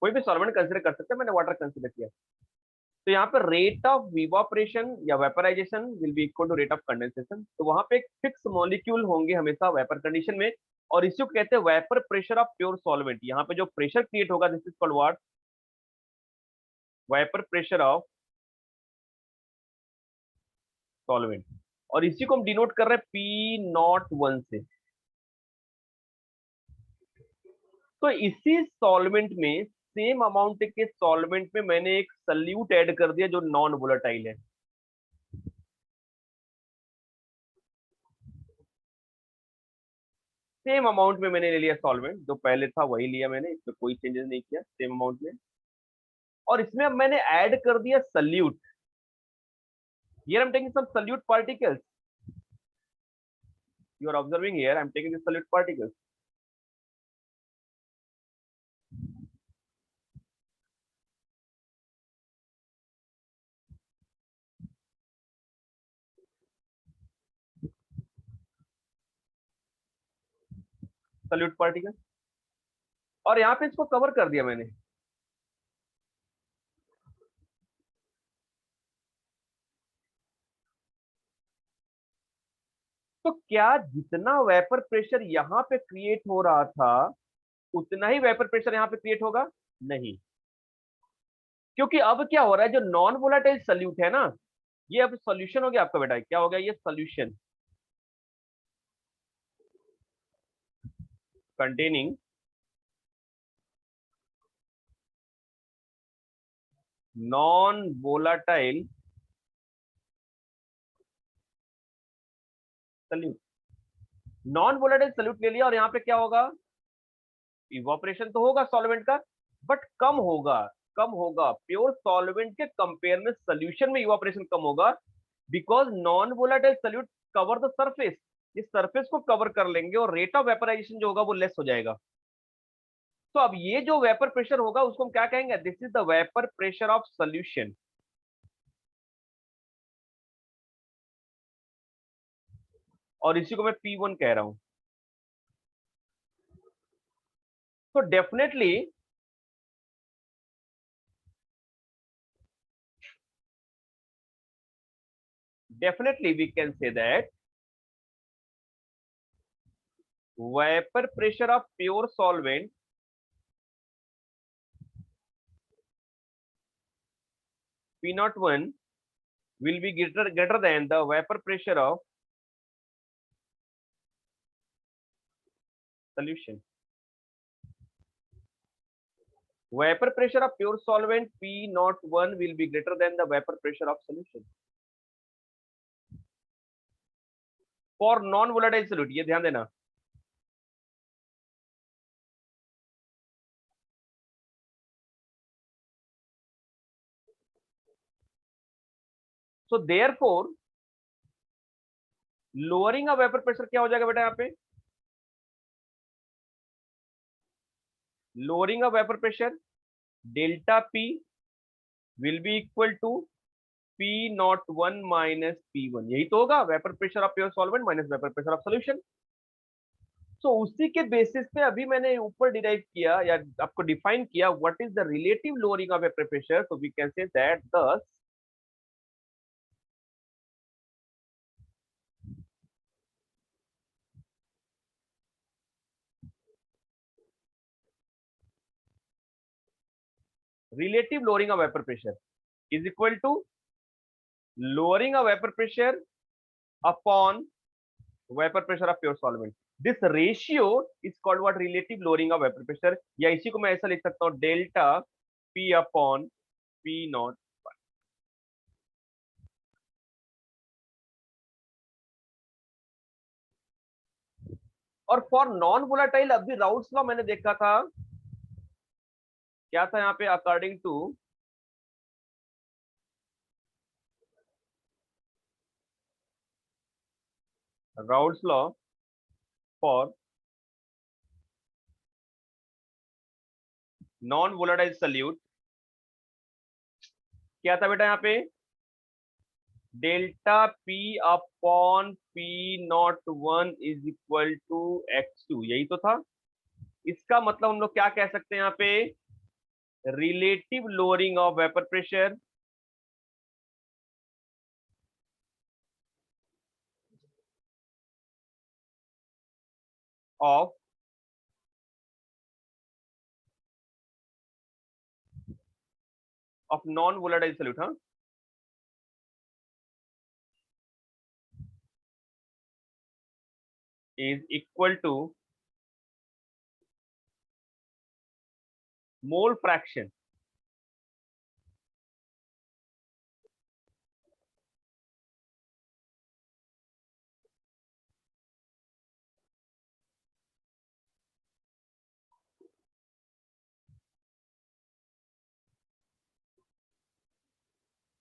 कोई भी सॉल्वेंट कंसीडर कर सकते हैं, मैंने वाटर कंसीडर किया। तो यहाँ पर रेट ऑफ विवापरेशन या vaporisation will be equal to rate of condensation. तो वहां पे एक फिक्स मॉलिक्यूल होंगे हमेशा वेपर कंडीशन में, और इसको कहते हैं vapour pressure of pure solvent. यहाँ पे जो प्रेशर क्रिएट होगा this is called what? Vapour pressure of solvent. और इसी को हम डिनोट कर रहे हैं P01 से। तो इसी सॉल्वेंट में, सेम अमाउंट के सॉल्वेंट में मैंने एक सल्यूट ऐड कर दिया जो नॉन वोलेटाइल है। सेम अमाउंट में मैंने ले लिया सॉल्वेंट, जो पहले था वही लिया मैंने, इसमें कोई चेंजेस नहीं किया, सेम अमाउंट में। और इसमें अब मैंने ऐड कर दिया salute. Here I'm taking some solute particles. You are observing here, I'm taking the solute particles. Solute particles. और यहाँ पे इसको कवर कर दिया मैंने. तो क्या जितना वेपर प्रेशर यहाँ पे क्रिएट हो रहा था उतना ही वेपर प्रेशर यहाँ पे क्रिएट होगा? नहीं, क्योंकि अब क्या हो रहा है, जो नॉन वोलाटाइल सल्यूट है ना, ये अब सॉल्यूशन हो गया आपका बेटा. क्या हो गया? ये solution containing non volatile solute. Non volatile solute ले लिया और यहाँ पे क्या होगा? इवोपरेशन तो होगा सॉल्वेंट का, बट कम होगा. कम होगा प्योर सॉल्वेंट के कंपेयर में. सोल्यूशन में इवोपरेशन कम होगा because non volatile solute cover the surface. इस सरफेस को कवर कर लेंगे और रेट ऑफ वेपराइजेशन जो होगा वो लेस हो जाएगा. तो अब ये जो वेपर प्रेशर होगा उसको हम क्या कहेंगे? This is the vapour pressure of solution. और इसी को मैं P1 कह रहा हूं. तो definitely we can say that vapor pressure of pure solvent P01 will be greater than the vapor pressure of solution. Vapor pressure of pure solvent P01 will be greater than the vapor pressure of solution for non volatile solute. ये ध्यान देना. So therefore lowering of vapor pressure क्या हो जाएगा बेटा? यहाँ पे lowering of vapor pressure delta P will be equal to P01 minus P1. यही तो होगा vapour pressure of pure solvent minus vapour pressure of solution. So उसी के बेसिस पे अभी मैंने ऊपर डिराइव किया या आपको डिफाइन किया what is the relative lowering of vapour pressure. So we can say that this relative lowering of vapor pressure is equal to lowering of vapor pressure upon vapor pressure of pure solvent. This ratio is called what? Relative lowering of vapor pressure. या इसी को मैं ऐसा लिख सकता हूँ delta P upon P naught. और for non volatile अभी राउट्स लॉ मैंने देखा था, क्या था यहाँ पे? According to Raoult's law for non volatile solute क्या था बेटा? यहाँ पे delta P upon P01 is equal to X2. यही तो था. इसका मतलब हम लोग क्या कह सकते हैं यहाँ पे? Relative lowering of vapour pressure of non volatile solute. हाँ, is equal to mole fraction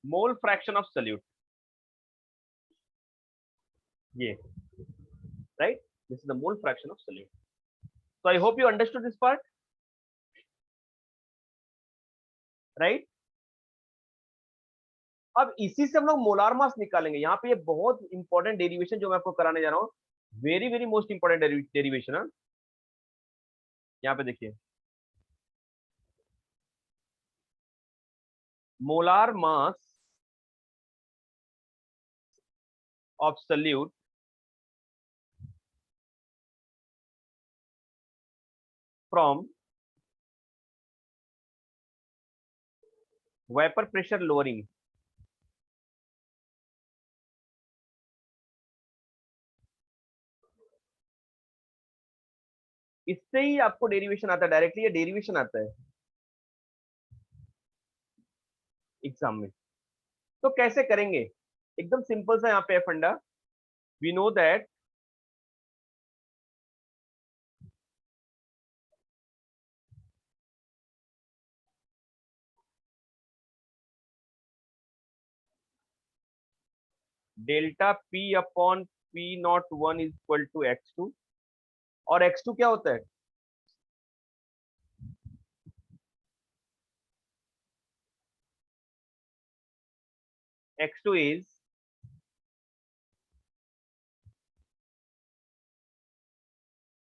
mole fraction of solute. Yeah, right, this is the mole fraction of solute. So I hope you understood this part, right? अब इसी से हम लोग molar mass निकालेंगे. यहाँ पे ये बहुत इंपॉर्टेंट डेरिवेशन जो मैं आपको कराने जा रहा हूँ, very very most important derivation है. यहाँ पे देखिए, molar mass of solute from vapour pressure lowering. इससे ही आपको डेरिवेशन आता है, डायरेक्टली ये डेरिवेशन आता है एग्जाम में. तो कैसे करेंगे? एकदम सिंपल सा यहाँ पे funda. We know that delta P upon P naught one is equal to X two. और एक्स टू क्या होता है? x2 is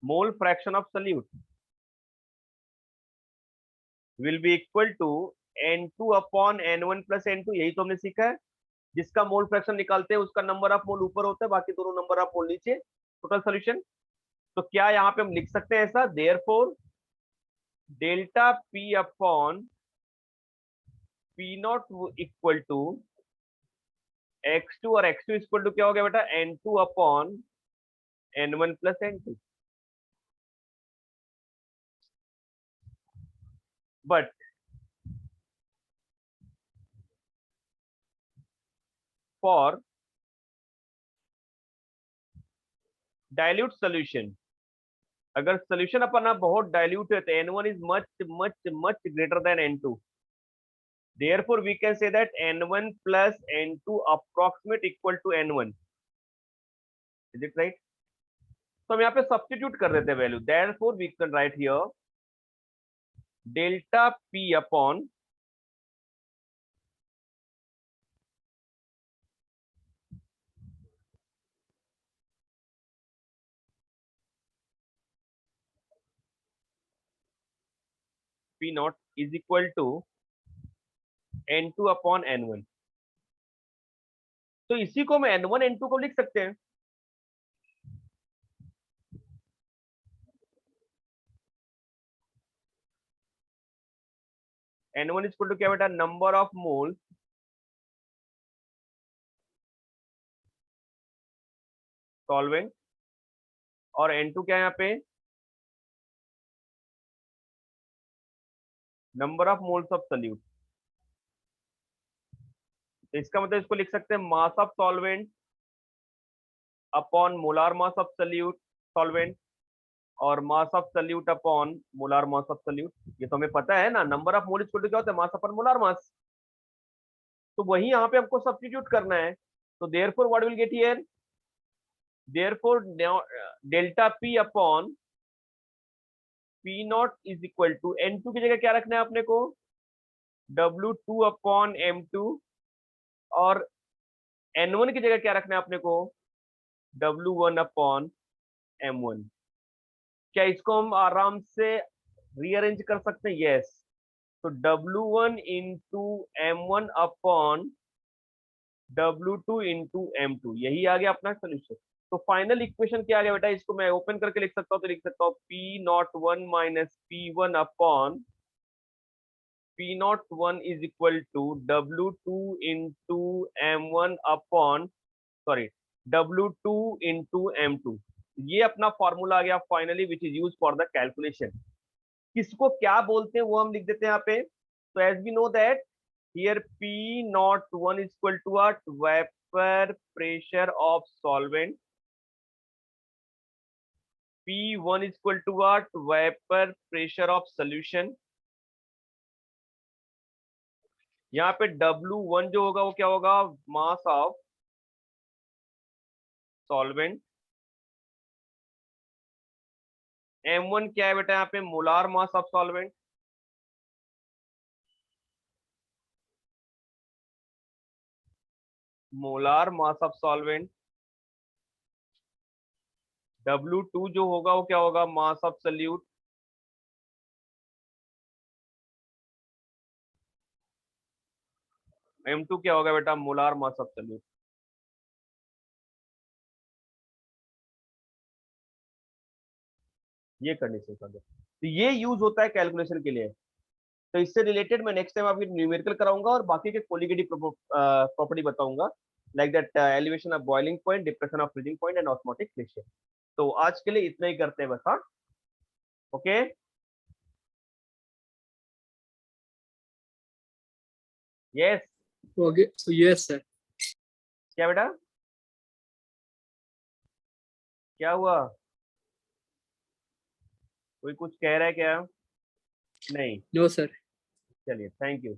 mole fraction of solute will be equal to n2 upon n1 plus n2. यही तो हमने सीखा है. जिसका मोल फ्रैक्शन निकालते हैं उसका नंबर ऑफ मोल ऊपर होता है, बाकी दोनों नंबर ऑफ मोल नीचे. Total solution. तो क्या यहाँ पे हम लिख सकते हैं ऐसा? Therefore delta P upon P naught equal to x2, और x2 इक्वल टू क्या हो गया बेटा? n2 upon n1 plus n2. But for dilute solution, अगर सोल्यूशन अपना बहुत डाइल्यूट है तो n1 is much much much greater than n2. therefore we can say that n1 plus n2 approximate equal to n1. is it right? तो हम यहाँ पे substitute कर देते हैं value. therefore we can write here delta p upon p naught is equal to n2 upon n1. तो इसी को हम n1 n2 को लिख सकते हैं. n1 इज इक्वल टू क्या बेटा? Number of mole solvent. और n2 क्या है यहाँ पे? Number of moles of solute. तो इसका मतलब इसको लिख सकते हैं mass of solvent upon molar mass of solute solvent, और mass of solute upon molar mass of solute. ये तो हमें पता है ना, number of mole equal to क्या होता है? Mass upon molar mass. तो वही यहाँ पे हमको सब्स्टिट्यूट करना है. तो therefore what will get here? Therefore delta P upon P naught is equal to n2 की जगह क्या रखना है अपने को? W2 upon m2. और n1 की जगह क्या रखना है अपने को? W1 upon m1. क्या इसको हम आराम से रीअरेंज कर सकते हैं? यस. तो W1 into M1 upon W2 into M2, यही आ गया अपना सोल्यूशन. तो फाइनल इक्वेशन क्या आ गया बेटा? इसको मैं ओपन करके लिख सकता हूँ. तो लिख सकता हूँ P naught one minus P one upon P naught one is equal to W2 into M1 upon, sorry, W2 into M2. ये अपना फॉर्मूला आ गया finally, which is use for the calculation. किसको क्या बोलते हैं वो हम लिख देते हैं यहाँ पे. तो as we know that here P naught one is equal to what? Vapour pressure of solvent. P1 is equal to what? Vapor pressure of solution. यहाँ पे W1 जो होगा वो क्या होगा? मास ऑफ सॉल्वेंट। m1 क्या है बेटा यहाँ पे? Molar mass of solvent. Molar mass of solvent. W2 जो होगा वो क्या होगा? मास ऑफ सल्यूट। M2 क्या होगा बेटा? Molar mass of salute. ये कंडीशन समझो। तो ये यूज होता है कैलकुलेशन के लिए। तो इससे रिलेटेड मैं नेक्स्ट टाइम आपकी न्यूमेरिकल कराऊंगा और बाकी के कोलिगेटिव प्रॉपर्टी बताऊंगा, like that elevation of boiling point, depression of freezing point and osmotic pressure. तो आज के लिए इतना ही करते हैं बस। हाँ, okay. Yes. Okay, yes sir. क्या बेटा? क्या हुआ? कोई कुछ कह रहा है क्या? नहीं। No sir. चलिए, थैंक यू।